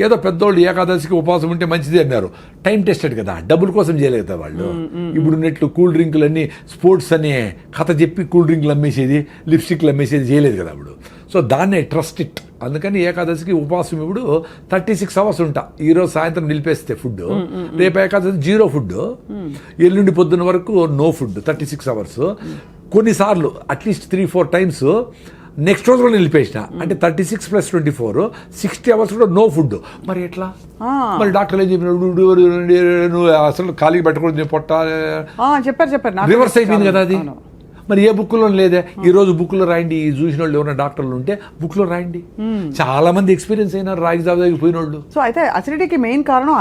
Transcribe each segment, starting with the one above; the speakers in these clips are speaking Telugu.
ఏదో పెద్దోళ్ళు ఏకాదశికి ఉపవాసం ఉంటే మంచిది అన్నారు. టైం టెస్టెడ్ కదా, డబ్బుల కోసం చేయలేదు కదా వాళ్ళు. ఇప్పుడు ఉన్నట్లు కూల్ డ్రింకులు అన్నీ స్పోర్ట్స్ అని కథ చెప్పి కూల్ డ్రింకులు అమ్మేసేది, లిప్స్టిక్లు అమ్మేసేది చేయలేదు కదా అప్పుడు. సో దాన్నే ట్రస్ట్ ఇట్. అందుకని ఏకాదశికి ఉపవాసం ఇప్పుడు 36 hours ఉంటా. ఈరోజు సాయంత్రం నిలిపేస్తే ఫుడ్, రేపు ఏకాదశి 0 ఫుడ్, ఎల్లుండి పొద్దున్న వరకు నో ఫుడ్ 36 hours. కొన్నిసార్లు అట్లీస్ట్ 3-4 times నెక్స్ట్ రోజు కూడా నిలిపేసిన. అంటే 36 + 24 60 hours కూడా నో ఫుడ్. మరి ఎట్లా? మరి డాక్టర్లు ఏం చెప్పినాడు, నువ్వు అసలు ఖాళీగా పెట్టకూడదు పొట్ట చెప్పారు రివర్స్ అయిపోయింది కదా అది. మరి ఏ బుక్లో లేదే. ఈ రోజు బుక్లో రాయండి, ఈ చూసిన వాళ్ళు ఎవరైనా డాక్టర్లు ఉంటే బుక్లో రాయండి. చాలా మంది ఎక్స్పీరియన్స్ అయినారు రాగి జాబు పోయిన వాళ్ళు. సో అయితే అసిడిటీకి మెయిన్ కారణం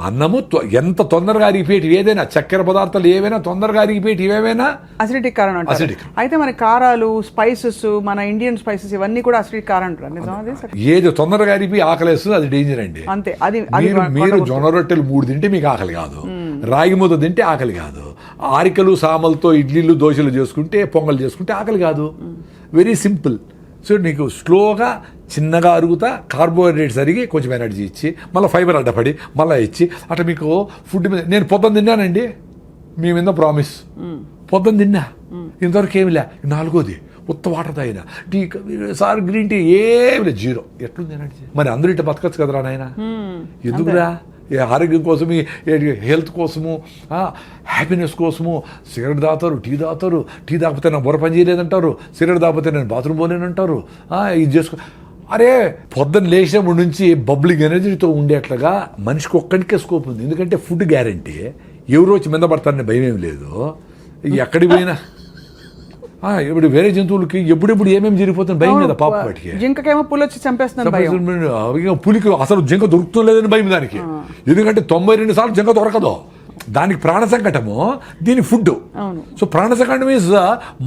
అన్నము ఎంత తొందరగా అరిగిపోయేటి ఏదైనా, చక్కెర పదార్థాలు ఏవైనా తొందరగా అరిగిపోయేటి ఏవైనా అసిడిటీకి కారణం. అయితే మన కారాలు, స్పైసెస్, మన ఇండియన్ స్పైసెస్ ఇవన్నీ కూడా అసిడిటీకి కారణం. ఏది తొందరగా అరిగిపోయి ఆకలేస్తుంది అది డేంజర్ అండి. అంతే. అది మీరు జొన్న రొట్టెలు 3 తింటే మీకు ఆకలి కాదు, రాగి ముద్ద తింటే ఆకలి కాదు, ఆరికలు సామలతో ఇడ్లీలు దోశలు చేసుకుంటే పొంగల్ చేసుకుంటే ఆకలి కాదు. Very simple. సో నీకు స్లోగా చిన్నగా అరుగుతా కార్బోహైడ్రేట్స్ అరిగి కొంచెం ఎనర్జీ ఇచ్చి మళ్ళీ ఫైబర్ అడ్డపడి మళ్ళీ ఇచ్చి అట్లా మీకు ఫుడ్ మీద. నేను పొద్దున్న తిన్నానండి, మీ మీద ప్రామిస్. పొద్దున్న తిన్నా, ఇంతవరకు ఏమి లే. 4వది ఉత్త వాటర్ తాగిన, టీ సార్ గ్రీన్ టీ ఏమి లేదు, 0. ఎట్లుంది ఎనర్జీ? మరి అందరూ ఇట్లా బతకచ్చు కదరా నాయన. ఎందుకురా? ఆరోగ్యం కోసము, హెల్త్ కోసము, హ్యాపీనెస్ కోసము సిగరెట్ తాగుతారు, టీ తాగుతారు. టీ తాగిపోతే నా బుర్ర పని చేయలేదంటారు, సిగరెట్ తాగిపోతే నేను బాత్రూమ్ పోలేనంటారు. ఇది చేసుకో. అరే పొద్దున్న లేచినప్పటి నుంచి బబ్లింగ్ ఎనర్జీతో ఉండేట్లుగా మనిషికి ఒక్కడికే స్కోప్ ఉంది. ఎందుకంటే ఫుడ్ గ్యారంటీ. ఎవరు వచ్చి మీద పడతారని భయం ఏమి లేదు. ఎక్కడికి పోయినా ఇప్పుడు వేరే జంతువులకి ఎప్పుడెప్పుడు ఏమేమి జరిగిపోతుంది భయం కదా పాప. వాటికి జింకకేమో పులి వచ్చి చంపేస్తున్నారు. పులికి అసలు జింక దొరుకుతుంది లేదని భయం దానికి. ఎందుకంటే 92 సార్లు జింక దొరకదు. దానికి ప్రాణ సంకటము, దీని ఫుడ్. సో ప్రాణ సంకటం ఈజ్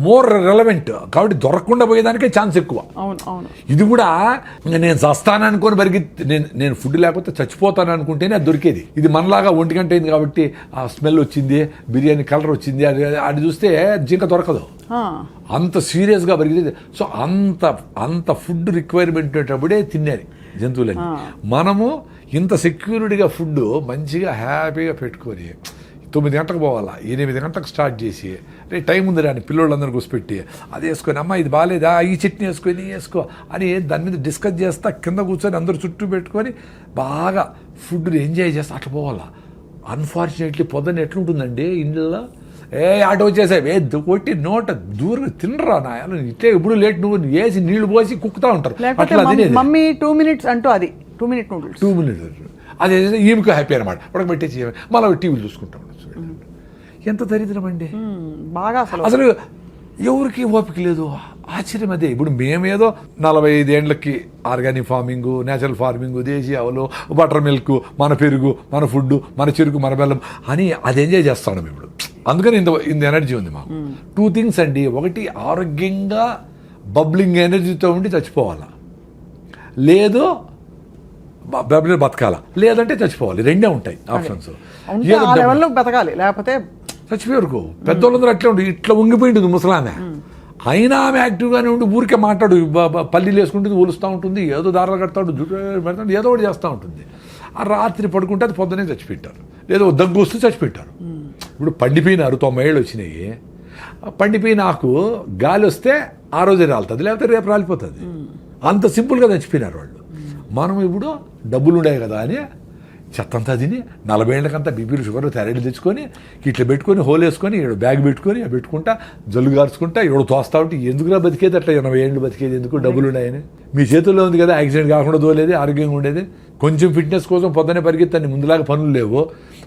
మోర్ రెలవెంట్. కాబట్టి దొరకకుండా పోయేదానికే ఛాన్స్ ఎక్కువ. ఇది కూడా నేను చస్తాను అనుకొని నేను ఫుడ్ లేకపోతే చచ్చిపోతాను అనుకుంటేనే అది దొరికేది. ఇది మనలాగా 1 గంట అయింది కాబట్టి ఆ స్మెల్ వచ్చింది, బిర్యానీ కలర్ వచ్చింది, అది చూస్తే జింక దొరకదు. అంత సీరియస్గా పెరిగింది. సో అంత ఫుడ్ రిక్వైర్మెంట్ ఉండేటప్పుడే తినేది జంతువులని. మనము ఇంత సెక్యూరిటీగా ఫుడ్ మంచిగా హ్యాపీగా పెట్టుకొని 9 గంటలకు పోవాలా, 8 గంటలకు స్టార్ట్ చేసి టైం ఉంది రాని పిల్లోళ్ళందరూ కూర్చోపెట్టి అది వేసుకొని, అమ్మ ఇది బాగాలేదా, ఈ చట్నీ వేసుకొని వేసుకో అని దాని మీద డిస్కస్ చేస్తా కింద కూర్చొని అందరూ చుట్టూ పెట్టుకొని బాగా ఫుడ్ని ఎంజాయ్ చేస్తా అట్లా పోవాలా. అన్ఫార్చునేట్లీ పొద్దున్న ఎట్లుంటుందండి ఇంట్లో, ఆటో వచ్చేసాయి కొట్టి నోట దూరంగా తినరా నాయన, ఇట్లే ఇప్పుడు లేట్ నువ్వు వేసి నీళ్లు పోసి కుక్కుతా ఉంటారు. అట్లా మమ్మీ 2 minutes అంటూ అది 2 minute నూడిల్స్ 2 minutes అదే ఈమెకు హ్యాపీ అనమాట. ఉడకబెట్టేసి మళ్ళీ టీవీలు చూసుకుంటా ఉండొచ్చు. ఎంత దరిద్రం అండి బాగా. అసలు ఎవరికి ఓపిక లేదు. ఆశ్చర్యం అదే. ఇప్పుడు మేమేదో 45 ఏళ్ళకి ఆర్గానిక్ ఫార్మింగ్, నేచురల్ ఫార్మింగ్, దేశీ ఆవులు, బటర్ మిల్క్, మన పెరుగు, మన ఫుడ్, మన చెరుకు, మన బెల్లం అని అది ఎంజాయ్ చేస్తాం ఇప్పుడు. అందుకని ఇంత ఎనర్జీ ఉంది మాకు. 2 things అండి. ఒకటి ఆరోగ్యంగా బబ్లింగ్ ఎనర్జీతో ఉండి చచ్చిపోవాలా, లేదు బతకాల, లేదంటే చచ్చిపోవాలి. 2 ఉంటాయి ఆప్షన్స్. బతకాలి లేకపోతే చచ్చిపోయారు. పెద్దోళ్ళందరూ అట్లే ఉండి ఇట్లా ఉంగిపోయింటుంది ముసలామె. అయినా ఆమె యాక్టివ్గానే ఉండి ఊరికే మాట్లాడు, పల్లీలు వేసుకుంటుంది, ఊలుస్తూ ఉంటుంది, ఏదో దారాలు కడతాడు, జుట్టు పెడతాడు, ఏదో ఒకటి చేస్తూ ఉంటుంది. ఆ రాత్రి పడుకుంటే అది పొద్దునే చచ్చిపెట్టారు, లేదో దగ్గు వస్తూ చచ్చిపెట్టారు. ఇప్పుడు పండిపోయినారు, 90 ఏళ్ళు వచ్చినాయి. పండిపోయిన ఆకు గాలి వస్తే ఆ రోజే రాలుతుంది, లేకపోతే రేపు రాలిపోతుంది. అంత సింపుల్గా చచ్చిపోయినారు వాళ్ళు. మనం ఇప్పుడు డబ్బులు ఉన్నాయి కదా అని చెత్తంతా తిని 40 ఏళ్ళకంతా బీపీలు, షుగర్, థైరాయిడ్ తెచ్చుకొని ఇట్లా పెట్టుకొని హోల్ వేసుకొని బ్యాగ్ పెట్టుకొని పెట్టుకుంటా జల్లు గార్చుకుంటా తోస్తా ఉంటే ఎందుకులా బతికేది? అట్లా 80 ఏళ్ళు బతికేది ఎందుకు? డబ్బులు ఉన్నాయని. మీ చేతుల్లో ఉంది కదా, యాక్సిడెంట్ కాకుండా తోలేది, ఆరోగ్యంగా ఉండేది. కొంచెం ఫిట్నెస్ కోసం పొద్దునే పరిగెత్తండి, ముందులాగా పనులు లేవు.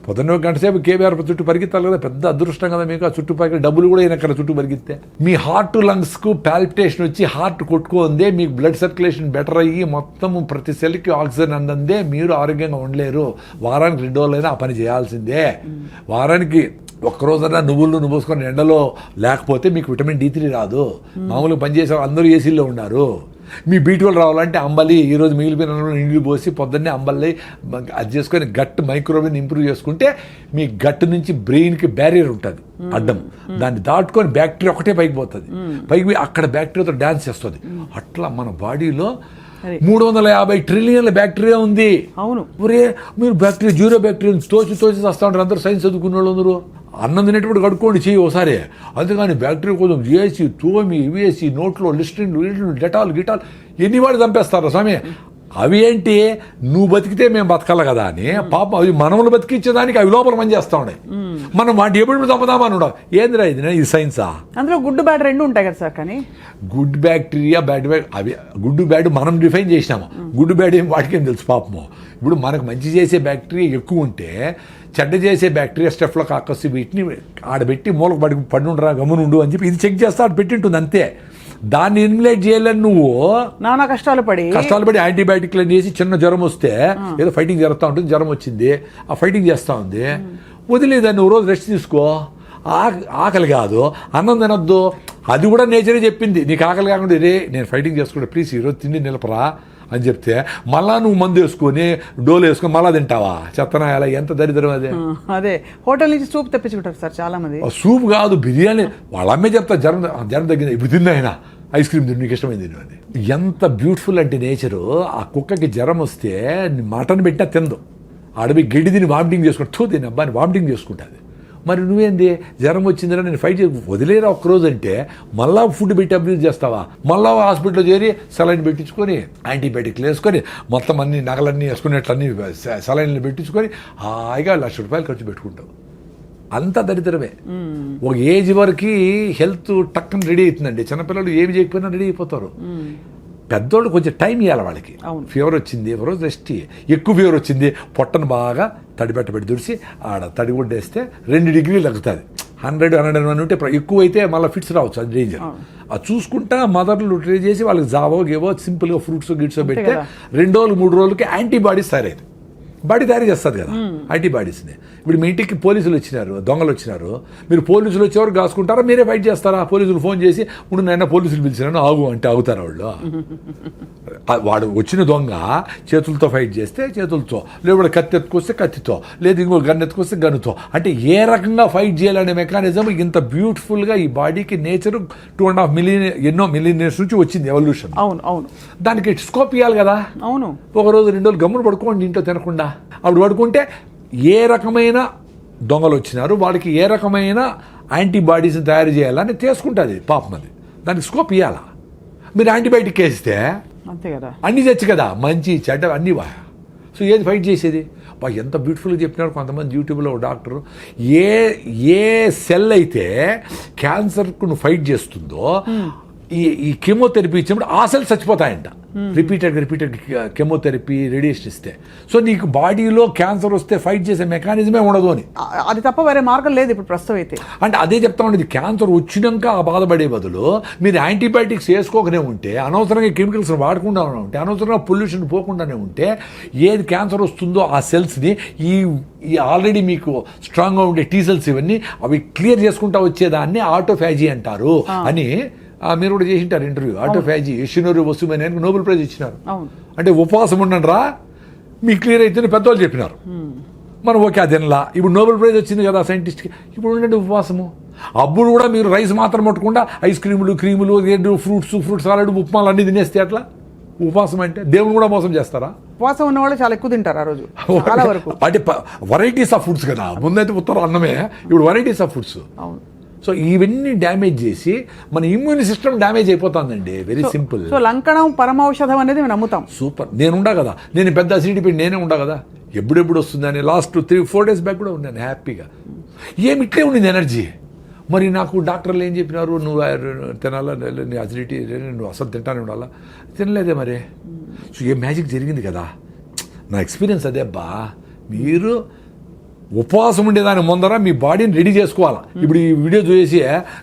పొద్దున్న 1 గంట సేపు కేబీఆర్ చుట్టూ పరిగెత్తాలి కదా, పెద్ద అదృష్టం కదా మీకు. ఆ చుట్టుపక్కల డబ్బులు కూడా అయినక్కడ చుట్టూ పరిగెత్తే మీ హార్ట్ లంగ్స్కు పాల్పిటేషన్ వచ్చి హార్ట్ కొట్టుకుందే, మీకు బ్లడ్ సర్క్యులేషన్ బెటర్ అయ్యి మొత్తం ప్రతి సెల్కి ఆక్సిజన్ అందందే మీరు ఆరోగ్యంగా ఉండలేరు. వారానికి 2 రోజులైనా ఆ పని చేయాల్సిందే. వారానికి ఒక్కరోజైనా నువ్వులు పోసుకొని ఎండలో లేకపోతే మీకు విటమిన్ D3 రాదు. మామూలుగా పనిచేసే అందరూ ఏసీల్లో ఉన్నారు. మీ B12 రావాలంటే అంబలి, ఈరోజు మిగిలిపోయిన నీళ్ళు పోసి పొద్దున్నే అంబలి అది చేసుకొని గట్ మైక్రోవేవ్ ఇంప్రూవ్ చేసుకుంటే మీ గట్ నుంచి బ్రెయిన్కి బ్యారియర్ ఉంటుంది అడ్డం, దాన్ని దాటుకొని బ్యాక్టీరియా ఒకటే పైకి పోతుంది. పైకి పోయి అక్కడ బ్యాక్టీరియాతో డ్యాన్స్ చేస్తుంది. అట్లా మన బాడీలో 350 ట్రిలియన్ల బ్యాక్టీరియా ఉంది. అవును. ఒరే మీరు బ్యాక్టీరియా జీరో బ్యాక్టీరియా తోచి వస్తూ ఉంటారు అందరూ, సైన్స్ చదువుకున్న వాళ్ళు అందరూ. అన్నం తినేటప్పుడు కడుక్కోండి చెయ్యి ఒకసారి. అంతేగాని బ్యాక్టీరియా కోసం చేసి తోమి వేసి నోట్లో లిస్ట్రిన్ డెటాల్ గిటాల్ ఎన్ని వాడు చంపేస్తారు స్వామి. అవి ఏంటి, నువ్వు బతికితే మేము బతకాలి కదా అని పాపం అవి మనములు బతికించేదానికి అవి లోపల పని చేస్తా ఉన్నాయి. మనం వాటి ఎప్పుడు చంపుదామని ఉండవు. ఏందిరా ఇది సైన్సా? అందులో గుడ్ బ్యాడ్ రెండు ఉంటాయి కదా సార్. కానీ గుడ్ బ్యాక్టీరియా బ్యాడ్ అవి గుడ్ బ్యాడ్ మనం డిఫైన్ చేసినాము. గుడ్ బ్యాడ్ ఏం వాటికేం తెలుసు పాపము. ఇప్పుడు మనకు మంచి చేసే బ్యాక్టీరియా ఎక్కువ ఉంటే చెడ్డ చేసే బ్యాక్టీరియా స్టెఫ్లోకాకస్ వీటిని ఆడబెట్టి మూలకు పడి గమ్మునుండు అని చెప్పి ఇది చెక్ చేస్తా ఆడ పెట్టింటుంది అంతే. దాన్ని ఎలిమినేట్ చేయాలని నువ్వు నానా కష్టాలు పడి యాంటీబయాటిక్లు వేసి చిన్న జ్వరం వస్తే ఏదో ఫైటింగ్ జరుగుతూ ఉంటుంది, జ్వరం వచ్చింది ఆ ఫైటింగ్ చేస్తూ ఉంది, వదిలేదాన్ని నువ్వు రోజు రెస్ట్ తీసుకో. ఆకలి కాదు అన్నం తినొద్దు, అది కూడా నేచరే చెప్పింది. నీకు ఆకలి కాకుండా రే నేను ఫైటింగ్ చేసుకుంటే ప్లీజ్ ఈరోజు తిండి నిలపరా అని చెప్తే మళ్ళా నువ్వు మందు వేసుకొని డోలు వేసుకొని మళ్ళా తింటావా? చెత్తనాయాల ఎంత దరిద్రం అదే. అదే హోటల్ నుంచి సూప్ తెప్పించుకుంటారు సార్ చాలా మంది. సూప్ కాదు బిర్యానీ. వాళ్ళ అమ్మే చెప్తా జ్వరం తగ్గింది ఇప్పుడు తిన్నా అయినా ఐస్ క్రీమ్ తిని నీకు ఇష్టమైంది అని. ఎంత బ్యూటిఫుల్ అంటే నేచరు. ఆ కుక్కకి జ్వరం వస్తే మటన్ పెట్టినా తిందు, అడవి గడ్డి తిని వామిటింగ్ చేసుకుంటా తిని అబ్బాయిని వామిటింగ్ చేసుకుంటుంది. మరి నువ్వేంది జ్వరం వచ్చిందిరా నేను ఫైట్ చేసి వదిలేరా ఒక్కరోజు అంటే మళ్ళా ఫుడ్ పెట్టి అబ్యూజ్ చేస్తావా? మళ్ళా హాస్పిటల్లో చేరి సెలైన్ పెట్టించుకొని యాంటీబయాటిక్లు వేసుకొని మొత్తం అన్ని నగలన్నీ వేసుకునేట్లన్నీ సెలైన్లు పెట్టించుకొని హాయిగా ₹1,00,000 ఖర్చు పెట్టుకుంటావు. అంత దరిద్రమే. ఒక ఏజ్ వరకు హెల్త్ టక్కన రెడీ అవుతుందండి. చిన్నపిల్లలు ఏమి చేయకపోయినా రెడీ అయిపోతారు. పెద్దోళ్ళు కొంచెం టైం ఇవ్వాలి వాళ్ళకి. ఫీవర్ వచ్చింది ఒక రోజు రెస్ట్, ఎక్కువ ఫీవర్ వచ్చింది పొట్టను బాగా తడిపెట్టబెట్టి దుడిసి ఆడ తడిగుడ్డ వేస్తే 2 డిగ్రీలు తగ్గుతుంది. 100-101 ఉంటే ఎక్కువ అయితే మళ్ళీ ఫిట్స్ రావచ్చు, అది డేంజర్. అది చూసుకుంటా మదర్లు ట్రై చేసి వాళ్ళకి జావో గేవో సింపుల్గా ఫ్రూట్స్ గిట్స్ పెడితే 2 రోజులు 3 రోజులకి యాంటీబాడీస్ తయారైంది. బాడీ తయారు చేస్తుంది కదా యాంటీబాడీస్ని. ఇప్పుడు మీ ఇంటికి పోలీసులు వచ్చినారు, దొంగలు వచ్చినారు, మీరు పోలీసులు వచ్చేవారు కాసుకుంటారా మీరే ఫైట్ చేస్తారా? పోలీసులు ఫోన్ చేసి ఇప్పుడు నైనా పోలీసులు పిలిచినాను ఆగు అంటే ఆగుతారా వాళ్ళు? వాడు వచ్చిన దొంగ చేతులతో ఫైట్ చేస్తే చేతులతో, లేదా కత్తి ఎత్తుకొస్తే కత్తితో, లేదా ఇంకో గన్ ఎత్తుకొస్తే గన్నుతో. అంటే ఏ రకంగా ఫైట్ చేయాలనే మెకానిజం ఇంత బ్యూటిఫుల్గా ఈ బాడీకి నేచర్ 2.5 మిలియన్ ఎన్నో మిలియన్ ఇయర్స్ నుంచి వచ్చింది ఎవల్యూషన్. అవును అవును. దానికి స్కోప్ ఇవ్వాలి కదా. అవును. ఒక రోజు 2 రోజులు గమ్మున పడుకోండి ఇంట్లో తినకుండా. అప్పుడు పడుకుంటే ఏ రకమైన దొంగలు వచ్చినారు వాళ్ళకి ఏ రకమైన యాంటీబాడీస్ని తయారు చేయాలని చేసుకుంటుంది పాపం. అది దానికి స్కోప్ ఇవ్వాలా. మీరు యాంటీబయాటిక్ వేస్తే అంతే కదా, అన్నీ తెచ్చు కదా, మంచి చెడ్డ అన్నీ వా. సో ఏది ఫైట్ చేసేది? ఎంత బ్యూటిఫుల్గా చెప్పినారు కొంతమంది యూట్యూబ్లో డాక్టరు. ఏ సెల్ అయితే క్యాన్సర్కు నువ్వు ఫైట్ చేస్తుందో ఈ కెమోథెరపీ ఇచ్చినప్పుడు ఆ సెల్ చచ్చిపోతాయంట. రిపీటెడ్ కెమోథెరపీ రేడియేషన్ ఇస్తే. సో నీకు బాడీలో క్యాన్సర్ వస్తే ఫైట్ చేసే మెకానిజమే ఉండదు అని. అది తప్ప వేరే మార్గం లేదు ఇప్పుడు ప్రస్తుతం అయితే. అంటే అదే చెప్తా ఉండేది, క్యాన్సర్ వచ్చినాక ఆ బాధపడే బదులు మీరు యాంటీబయాటిక్స్ వేసుకోకనే ఉంటే, అనవసరంగా కెమికల్స్ వాడకుండా ఉంటే, అనవసరంగా పొల్యూషన్ పోకుండానే ఉంటే, ఏది క్యాన్సర్ వస్తుందో ఆ సెల్స్ని ఈ ఆల్రెడీ మీకు స్ట్రాంగ్గా ఉండే టీ సెల్స్ ఇవన్నీ అవి క్లియర్ చేసుకుంటా వచ్చేదాన్ని ఆటోఫాజీ అంటారు అని మీరు కూడా చేసింటారు ఇంటర్వ్యూ. ఆటోఫాజీ యషినోరి వసుమని నోబెల్ ప్రైజ్ ఇచ్చినారు. అంటే ఉపవాసం ఉండండి రా మీకు క్లియర్ అయితే పెద్దవాళ్ళు చెప్పినారు. మనం ఓకే అదేలా ఇప్పుడు నోబెల్ ప్రైజ్ వచ్చింది కదా సైంటిస్ట్కి, ఇప్పుడు ఉండండి ఉపవాసము. అప్పుడు కూడా మీరు రైస్ మాత్రం పట్టకుండా ఐస్ క్రీములు ఫ్రూట్స్ సాలడ్ ఉప్మాలు అన్నీ తినేస్తే అట్లా ఉపవాసం అంటే దేవుని కూడా మోసం చేస్తారా? ఉపవాసం ఉన్న వాళ్ళు చాలా ఎక్కువ తింటారు ఆ రోజు చాలా వరకు. అంటే వెరైటీస్ ఆఫ్ ఫుడ్స్ కదా, ముందైతే ఉత్తరం అన్నమే, ఇప్పుడు వెరైటీస్ ఆఫ్ ఫుడ్స్. అవును. సో ఇవన్నీ డ్యామేజ్ చేసి మన ఇమ్యూన్ సిస్టమ్ డ్యామేజ్ అయిపోతుందండి. Very simple. సో లంకణం పరమౌషధం అనేది మేము నమ్ముతాం. సూపర్. నేను ఉండా కదా, నేను పెద్ద అసిడిటీ పెట్టి నేనే ఉండా కదా, ఎప్పుడెప్పుడు వస్తుందని లాస్ట్ 3-4 days బ్యాక్ కూడా ఉన్నాను హ్యాపీగా. ఏమి ఇట్లే ఉండింది ఎనర్జీ. మరి నాకు డాక్టర్లు ఏం చెప్పినారు, నువ్వు తినాలా, నీ అసిడిటీ నువ్వు అసలు తింటానే ఉండాలా, తినలేదే మరి. సో ఏ మ్యాజిక్ జరిగింది కదా. నా ఎక్స్పీరియన్స్ అదే అబ్బా. మీరు ఉపవాసం ఉండేదాని ముందర మీ బాడీని రెడీ చేసుకోవాలా. ఇప్పుడు ఈ వీడియో చూసి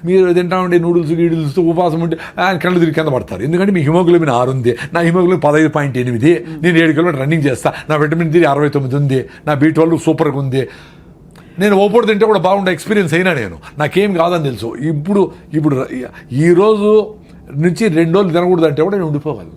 మీరు తింటా ఉండే గీడిల్స్తో ఉపవాసం ఉంటే కళ్ళు తిరిగి కింద పడతారు. ఎందుకంటే మీ హిమోగ్లోబిన్ 6 ఉంది, నా హిమోగ్లోబిన్ 15.8, నేను 7 కిలోమీటర్ రన్నింగ్ చేస్తా, నా విటమిన్ D 69 ఉంది, నా B12 సూపర్గా ఉంది, నేను ఓపొడు తింటే కూడా బాగుండే ఎక్స్పీరియన్స్ అయినా నేను, నాకేం కాదని తెలుసు. ఇప్పుడు ఈరోజు నుంచి 2 రోజులు తినకూడదు అంటే కూడా నేను ఉండిపోగలను.